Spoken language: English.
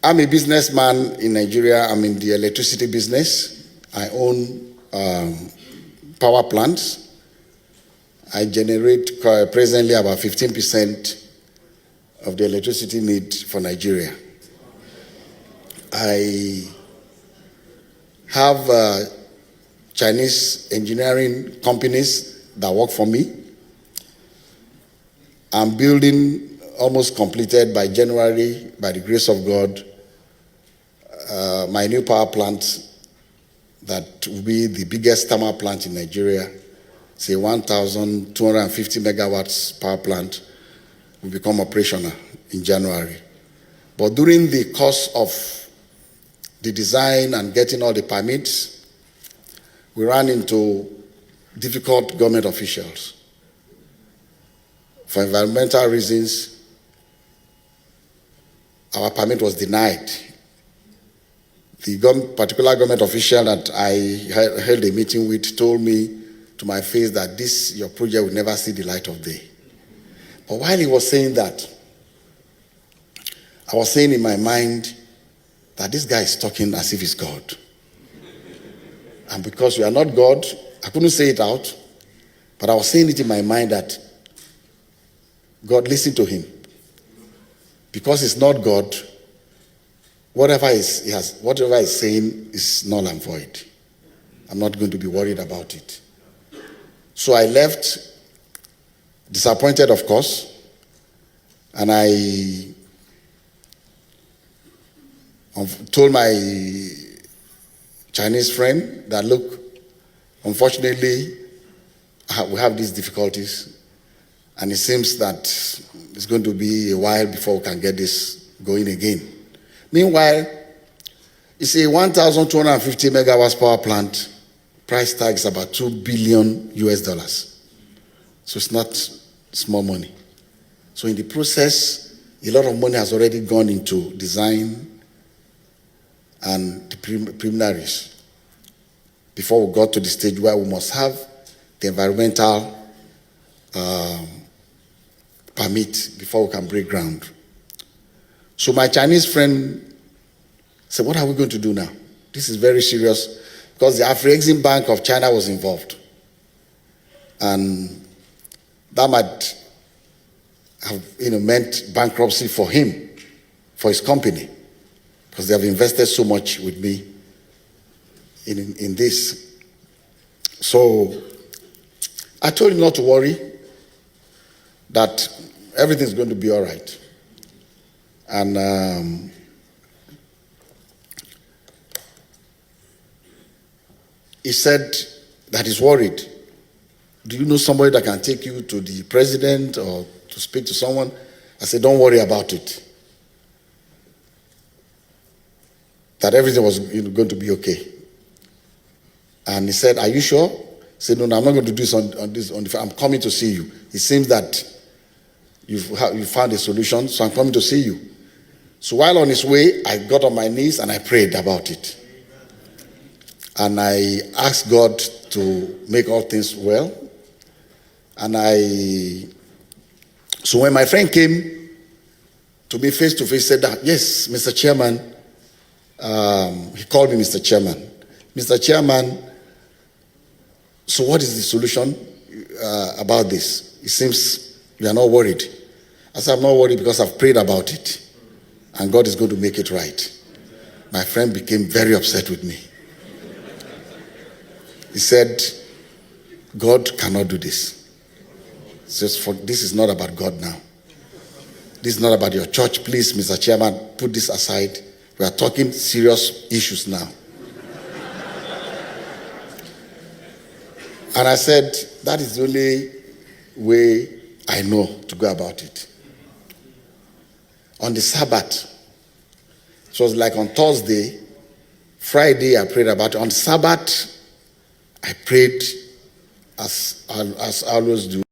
I'm a businessman in Nigeria. I'm in the electricity business. I own power plants. I generate presently about 15% of the electricity need for Nigeria. I have Chinese engineering companies that work for me. I'm building, almost completed by January, by the grace of God, my new power plant that will be the biggest thermal plant in Nigeria. It's a 1,250 megawatts power plant, will become operational in January. But during the course of the design and getting all the permits, we ran into difficult government officials. For environmental reasons, our permit was denied. The particular government official that I held a meeting with told me to my face that your project will never see the light of day. But while he was saying that, I was saying in my mind that this guy is talking as if he's God. And because we are not God, I couldn't say it out, but I was saying it in my mind that God, listen to him. Because he's not God, whatever he's saying is null and void. I'm not going to be worried about it. So I left, disappointed, of course, and I told my Chinese friend that, look, unfortunately, we have these difficulties, and it seems that it's going to be a while before we can get this going again. Meanwhile, it's a 1,250 megawatts power plant. Price tag is about $2 billion US. So it's not small money. So in the process, a lot of money has already gone into design and the preliminaries before we got to the stage where we must have the environmental permit before we can break ground. So my Chinese friend said, what are we going to do now? This is very serious, because the Afro-Exim Bank of China was involved. And that might have meant bankruptcy for him, for his company, because they have invested so much with me in this. So I told him not to worry, that everything's going to be all right. And he said that he's worried. Do you know somebody that can take you to the president or to speak to someone? I said, don't worry about it. That everything was going to be okay. And he said, are you sure? I said, no, I'm not going to do this on the phone. I'm coming to see you. It seems that you found a solution, so I'm coming to see you. So while on his way, I got on my knees and I prayed about it. And I asked God to make all things well. And so when my friend came to me face to face, said that, yes, Mr. Chairman, he called me Mr. Chairman. Mr. Chairman, so what is the solution about this? It seems you are not worried. I said, I'm not worried because I've prayed about it. And God is going to make it right. My friend became very upset with me. He said, God cannot do this. This is not about God now. This is not about your church. Please, Mr. Chairman, put this aside. We are talking serious issues now. And I said, that is the only way I know to go about it. On the Sabbath, it was like on Thursday, Friday I prayed about it. On Sabbath, I prayed as I always do.